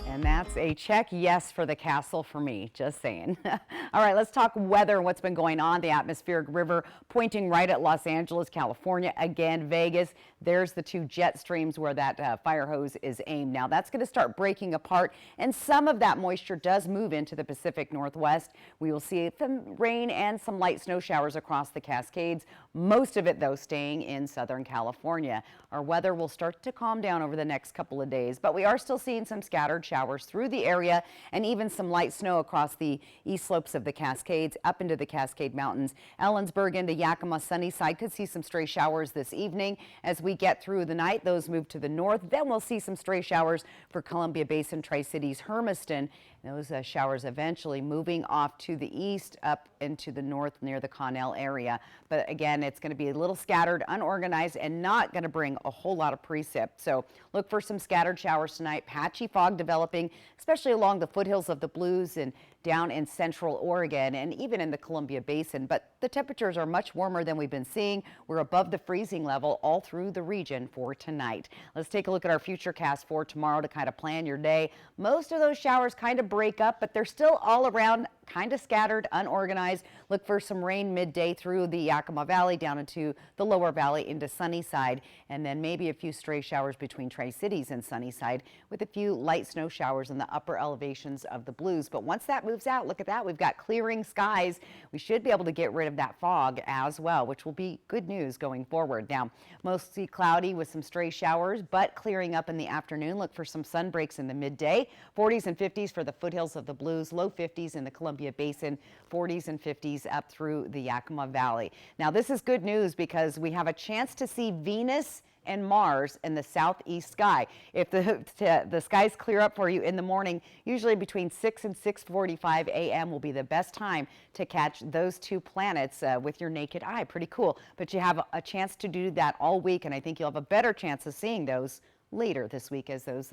And that's a check yes for the castle for me, just saying. All right, let's talk weather and what's been going on. The atmospheric river pointing right at Los Angeles, California. Again, Vegas. There's the two jet streams where that fire hose is aimed. Now that's going to start breaking apart, and some of that moisture does move into the Pacific Northwest. We will see some rain and some light snow showers across the Cascades. Most of it, though, staying in Southern California. Our weather will start to calm down over the next couple of days, but we are still seeing some scattered showers through the area and even some light snow across the east slopes of the Cascades up into the Cascade Mountains. Ellensburg into Yakima, Sunnyside could see some stray showers this evening. As we get through the night, those move to the north. Then we'll see some stray showers for Columbia Basin, Tri-Cities, Hermiston. Those showers eventually moving off to the east up into the north near the Connell area. But again, it's going to be a little scattered, unorganized, and not going to bring a whole lot of precip. So look for some scattered showers tonight. Patchy fog developing, especially along the foothills of the Blues and down in central Oregon and even in the Columbia Basin. But the temperatures are much warmer than we've been seeing. We're above the freezing level all through the region for tonight. Let's take a look at our futurecast for tomorrow to kind of plan your day. Most of those showers kind of break up, but they're still all around, kind of scattered, unorganized. Look for some rain midday through the Yakima Valley down into the lower valley into Sunnyside, and then maybe a few stray showers between Tri-Cities and Sunnyside with a few light snow showers in the upper elevations of the Blues. But once that moves out, look at that, we've got clearing skies. We should be able to get rid of that fog as well, which will be good news going forward. Now, mostly cloudy with some stray showers, but clearing up in the afternoon. Look for some sun breaks in the midday. 40s and 50s for the foothills of the Blues, low 50s in the Columbia Columbia Basin, 40s and 50s up through the Yakima Valley. Now, this is good news because we have a chance to see Venus and Mars in the southeast sky. If the skies clear up for you in the morning, usually between 6 and 6:45 a.m. will be the best time to catch those two planets with your naked eye. Pretty cool. But you have a chance to do that all week, and I think you'll have a better chance of seeing those later this week as those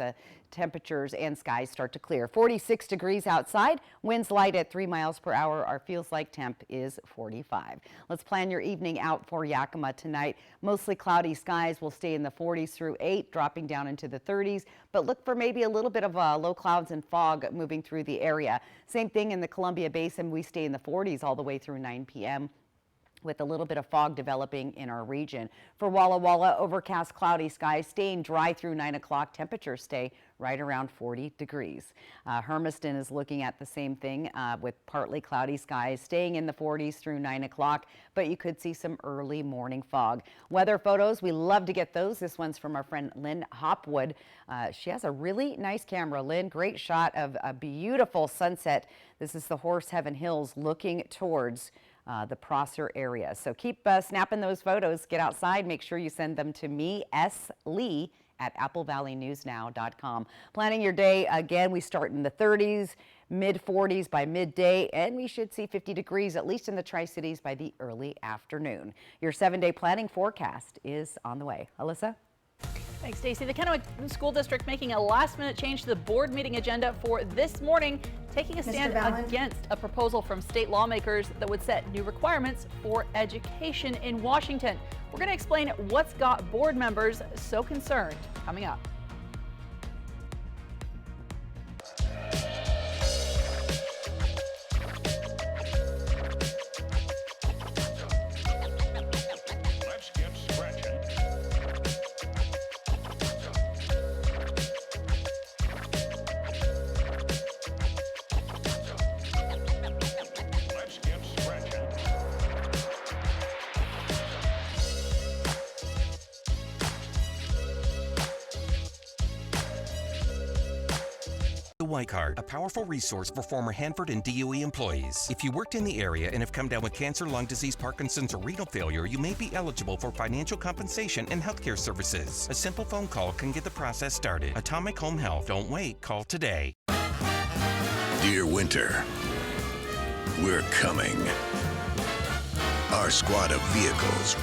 temperatures and skies start to clear. 46 degrees outside, winds light at 3 miles per hour. Our feels like temp is 45. Let's plan your evening out for Yakima tonight. Mostly cloudy skies will stay in the 40s through 8, dropping down into the 30s, but look for maybe a little bit of low clouds and fog moving through the area. Same thing in the Columbia Basin. We stay in the 40s all the way through 9 p.m. with a little bit of fog developing in our region. For Walla Walla, overcast cloudy skies staying dry through 9 o'clock. Temperatures stay right around 40 degrees. Hermiston is looking at the same thing with partly cloudy skies staying in the 40s through 9 o'clock, but you could see some early morning fog. Weather photos, we love to get those. This one's from our friend Lynn Hopwood. She has a really nice camera. Lynn, great shot of a beautiful sunset. This is the Horse Heaven Hills looking towards the Prosser area. So keep snapping those photos. Get outside. Make sure you send them to me, S. Lee, at applevalleyNewsNow.com. Planning your day, again, we start in the 30s, mid-40s by midday, and we should see 50 degrees, at least in the Tri-Cities, by the early afternoon. Your 7-day planning forecast is on the way. Alyssa? Thanks, Stacey. The Kennewick School District making a last-minute change to the board meeting agenda for this morning, taking a stand against a proposal from state lawmakers that would set new requirements for education in Washington. We're going to explain what's got board members so concerned coming up. Y Card, a powerful resource for former Hanford and DOE employees. If you worked in the area and have come down with cancer, lung disease, Parkinson's, or renal failure, you may be eligible for financial compensation and healthcare services. A simple phone call can get the process started. Atomic Home Health. Don't wait. Call today. Dear winter, we're coming. Our squad of vehicles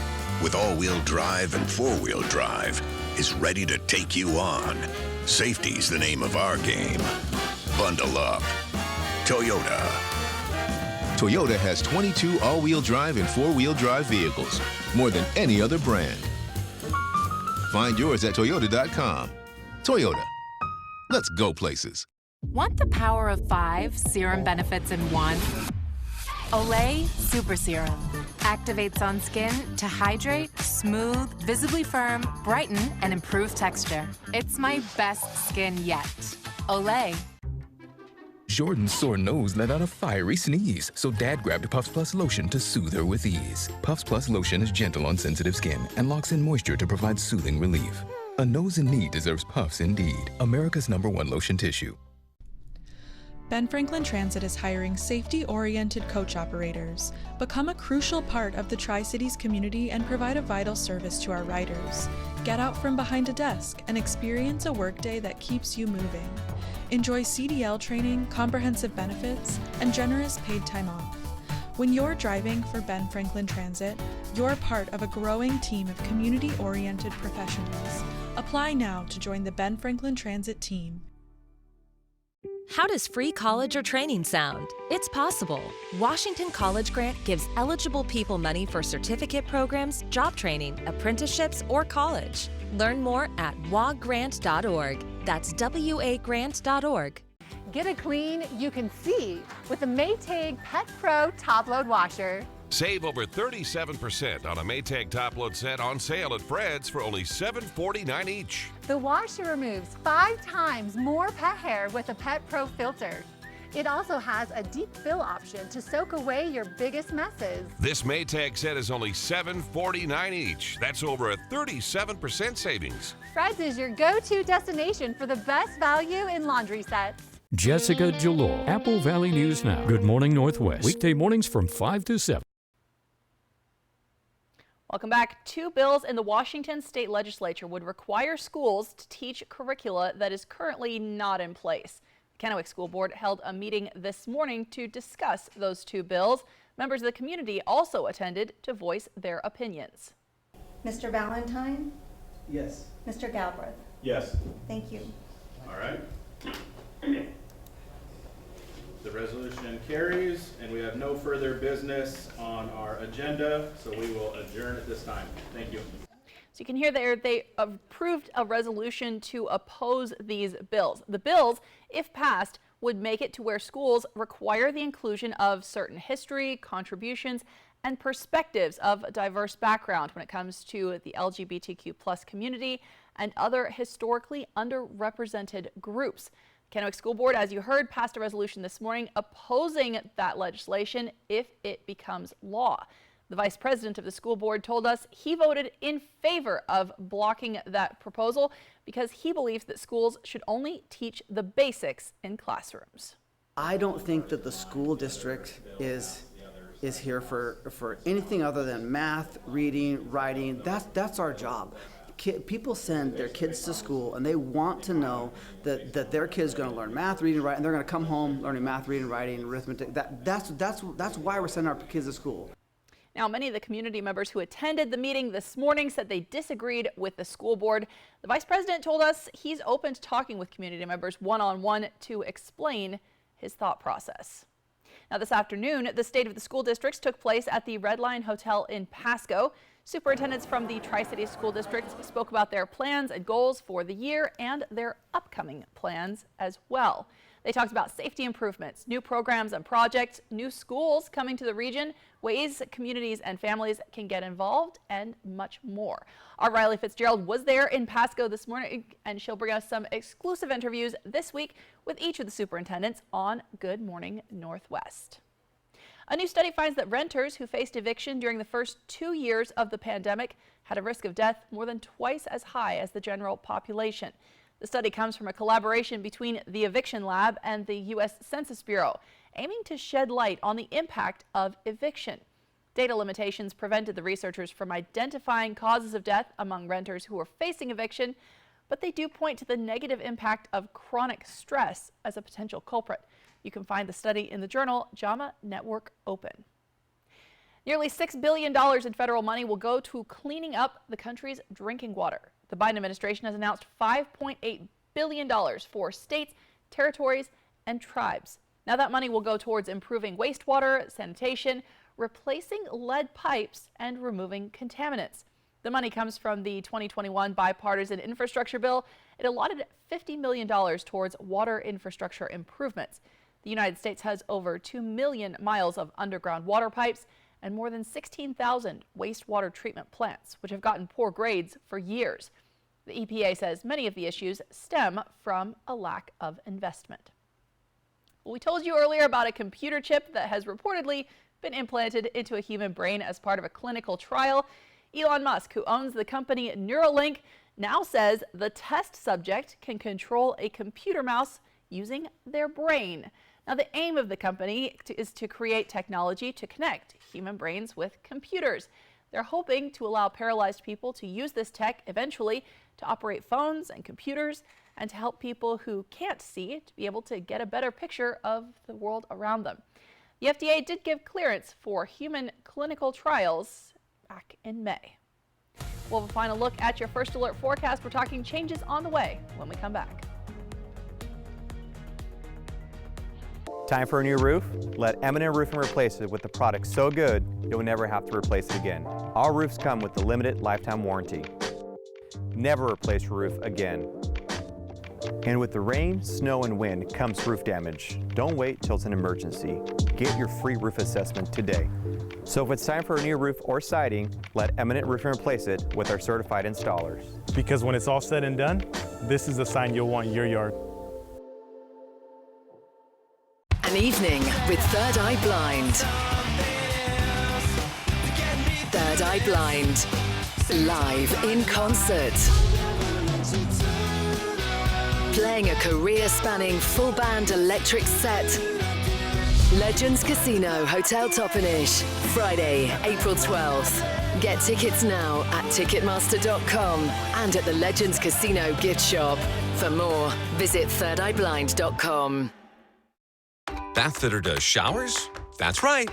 with all-wheel drive and four-wheel drive is ready to take you on. Safety's the name of our game. Bundle up. Toyota. Toyota has 22 all-wheel drive and four-wheel drive vehicles, more than any other brand. Find yours at Toyota.com. Toyota. Let's go places. Want the power of 5 serum benefits in one? Olay Super Serum activates on skin to hydrate, smooth, visibly firm, brighten, and improve texture. It's my best skin yet. Olay. Jordan's sore nose let out a fiery sneeze, so Dad grabbed Puffs Plus lotion to soothe her with ease. Puffs Plus lotion is gentle on sensitive skin and locks in moisture to provide soothing relief. A nose in need deserves Puffs indeed. America's #1 lotion tissue. Ben Franklin Transit is hiring safety-oriented coach operators. Become a crucial part of the Tri-Cities community and provide a vital service to our riders. Get out from behind a desk and experience a workday that keeps you moving. Enjoy CDL training, comprehensive benefits, and generous paid time off. When you're driving for Ben Franklin Transit, you're part of a growing team of community-oriented professionals. Apply now to join the Ben Franklin Transit team. How does free college or training sound? It's possible. Washington College Grant gives eligible people money for certificate programs, job training, apprenticeships, or college. Learn more at wagrant.org. That's wagrant.org. Get it clean you can see with the Maytag Pet Pro Top Load Washer. Save over 37% on a Maytag top load set on sale at Fred's for only $7.49 each. The washer removes 5 times more pet hair with a Pet Pro filter. It also has a deep fill option to soak away your biggest messes. This Maytag set is only $7.49 each. That's over a 37% savings. Fred's is your go-to destination for the best value in laundry sets. Jessica Jalor, Apple Valley News Now. Good Morning Northwest. Weekday mornings from 5 to 7. Welcome back. 2 bills in the Washington State Legislature would require schools to teach curricula that is currently not in place. The Kennewick School Board held a meeting this morning to discuss those 2 bills. Members of the community also attended to voice their opinions. Mr. Valentine? Yes. Mr. Galbraith? Yes. Thank you. All right. The resolution carries, and we have no further business on our agenda, so we will adjourn at this time. Thank you. So you can hear there they approved a resolution to oppose these bills. The bills, if passed, would make it to where schools require the inclusion of certain history, contributions, and perspectives of a diverse background when it comes to the LGBTQ+ community and other historically underrepresented groups. Kennewick School Board, as you heard, passed a resolution this morning opposing that legislation if it becomes law. The vice president of the school board told us he voted in favor of blocking that proposal because he believes that schools should only teach the basics in classrooms. I don't think that the school district is here for anything other than math, reading, writing. That's our job. People send their kids to school and they want to know that their kid's going to learn math, reading, writing, and they're going to come home learning math, reading, writing, arithmetic. That's why we're sending our kids to school. Now, many of the community members who attended the meeting this morning said they disagreed with the school board. The vice president told us he's open to talking with community members one-on-one to explain his thought process. Now, this afternoon, the State of the School Districts took place at the Red Lion Hotel in Pasco. Superintendents from the Tri-Cities School Districts spoke about their plans and goals for the year and their upcoming plans as well. They talked about safety improvements, new programs and projects, new schools coming to the region, ways communities and families can get involved, and much more. Our Riley Fitzgerald was there in Pasco this morning, and she'll bring us some exclusive interviews this week with each of the superintendents on Good Morning Northwest. A new study finds that renters who faced eviction during the first 2 years of the pandemic had a risk of death more than twice as high as the general population. The study comes from a collaboration between the Eviction Lab and the U.S. Census Bureau, aiming to shed light on the impact of eviction. Data limitations prevented the researchers from identifying causes of death among renters who were facing eviction, but they do point to the negative impact of chronic stress as a potential culprit. You can find the study in the journal JAMA Network Open. Nearly $6 billion in federal money will go to cleaning up the country's drinking water. The Biden administration has announced $5.8 billion for states, territories, and tribes. Now that money will go towards improving wastewater, sanitation, replacing lead pipes, and removing contaminants. The money comes from the 2021 bipartisan infrastructure bill. It allotted $50 million towards water infrastructure improvements. The United States has over 2 million miles of underground water pipes and more than 16,000 wastewater treatment plants, which have gotten poor grades for years. The EPA says many of the issues stem from a lack of investment. We told you earlier about a computer chip that has reportedly been implanted into a human brain as part of a clinical trial. Elon Musk, who owns the company Neuralink, now says the test subject can control a computer mouse using their brain. Now, the aim of the company is to create technology to connect human brains with computers. They're hoping to allow paralyzed people to use this tech eventually to operate phones and computers and to help people who can't see to be able to get a better picture of the world around them. The FDA did give clearance for human clinical trials back in May. We'll have a final look at your first alert forecast. We're talking changes on the way when we come back. Time for a new roof? Let M&M Roofing replace it with a product so good you'll never have to replace it again. Our roofs come with the limited lifetime warranty. Never replace your roof again. And with the rain, snow, and wind comes roof damage. Don't wait till it's an emergency. Get your free roof assessment today. So if it's time for a new roof or siding, let M&M Roofing replace it with our certified installers. Because when it's all said and done, this is the sign you'll want in your yard. An evening with Third Eye Blind. Third Eye Blind. Live in concert. playing a career-spanning full-band electric set. Legends Casino Hotel Toppenish, Friday, April 12th. Get tickets now at Ticketmaster.com and at the Legends Casino gift shop. For more, visit thirdeyeblind.com. Bathfitter does showers? That's right.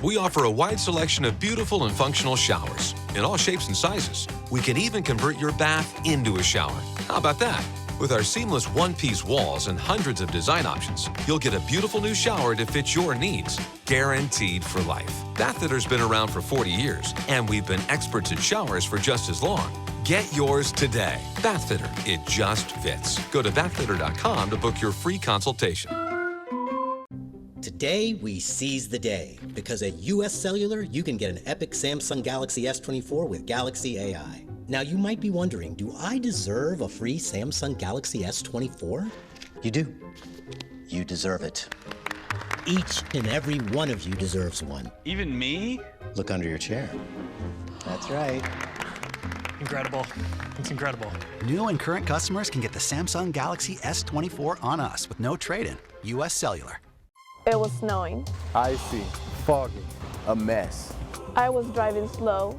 We offer a wide selection of beautiful and functional showers in all shapes and sizes. We can even convert your bath into a shower. How about that? With our seamless one-piece walls and hundreds of design options, you'll get a beautiful new shower to fit your needs, guaranteed for life. Bathfitter's been around for 40 years, and we've been experts at showers for just as long. Get yours today. Bathfitter, it just fits. Go to bathfitter.com to book your free consultation. Today, we seize the day, because at US Cellular, you can get an epic Samsung Galaxy S24 with Galaxy AI. Now, you might be wondering, do I deserve a free Samsung Galaxy S24? You do. You deserve it. Each and every one of you deserves one. Even me? Look under your chair. That's right. Incredible. It's incredible. New and current customers can get the Samsung Galaxy S24 on us with no trade-in. US Cellular. It was snowing. Icy, foggy, a mess. I was driving slow.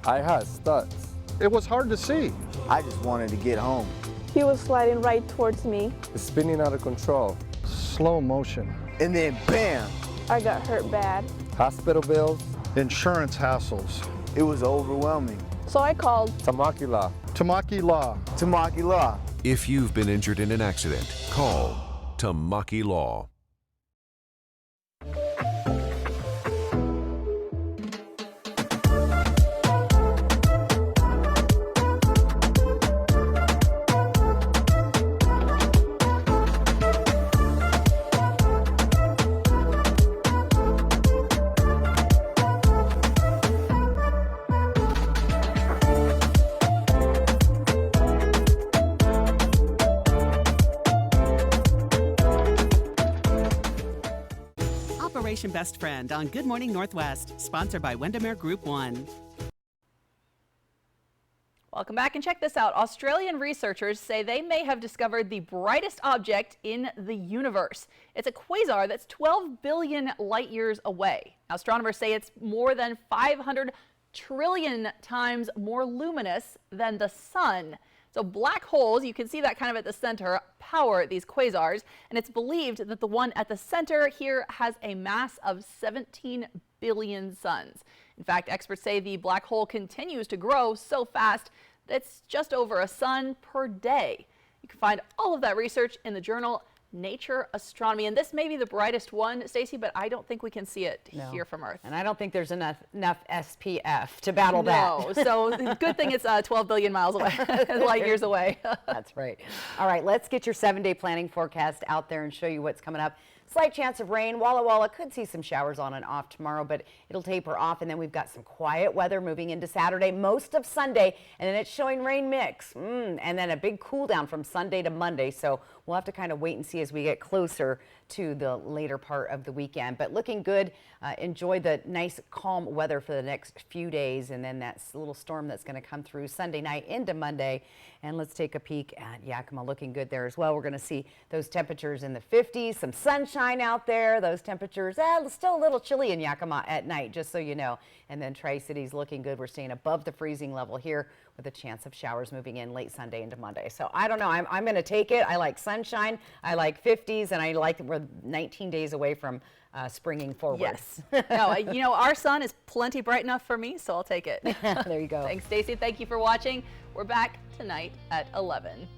I had studs. It was hard to see. I just wanted to get home. He was sliding right towards me. It's spinning out of control. Slow motion. And then bam! I got hurt bad. Hospital bills, insurance hassles. It was overwhelming. So I called Tamaki Law. Tamaki Law. Tamaki Law. If you've been injured in an accident, call Tamaki Law. Operation Best Friend on Good Morning Northwest, sponsored by Windermere Group 1. Welcome back, and check this out. Australian researchers say they may have discovered the brightest object in the universe. It's a quasar that's 12 billion light years away. Astronomers say it's more than 500 trillion times more luminous than the sun. So black holes, you can see that kind of at the center, power these quasars, and it's believed that the one at the center here has a mass of 17 billion suns. In fact, experts say the black hole continues to grow so fast that it's just over a sun per day. You can find all of that research in the journal Nature Astronomy, and this may be the brightest one, Stacy, but I don't think we can see it here from Earth. And I don't think there's enough SPF to battle that. No, so good thing it's 12 billion miles away, light years away. That's right. All right, let's get your 7-day planning forecast out there and show you what's coming up. Slight chance of rain. Walla Walla could see some showers on and off tomorrow, but it'll taper off. And then we've got some quiet weather moving into Saturday, most of Sunday, and then it's showing rain mix. And then a big cool down from Sunday to Monday. So we'll have to kind of wait and see as we get closer to the later part of the weekend. But looking good. Enjoy the nice calm weather for the next few days, and then that little storm that's going to come through Sunday night into Monday. And let's take a peek at Yakima, looking good there as well. We're going to see those temperatures in the 50s, some sunshine out there. Those temperatures still a little chilly in Yakima at night, just so you know. And then Tri-Cities looking good. We're staying above the freezing level here with a chance of showers moving in late Sunday into Monday. So I don't know. I'm going to take it. I like sunshine. I like 50s, and I like that we're 19 days away from springing forward. Yes. No, you know, our sun is plenty bright enough for me, so I'll take it. There you go. Thanks, Stacy. Thank you for watching. We're back tonight at 11.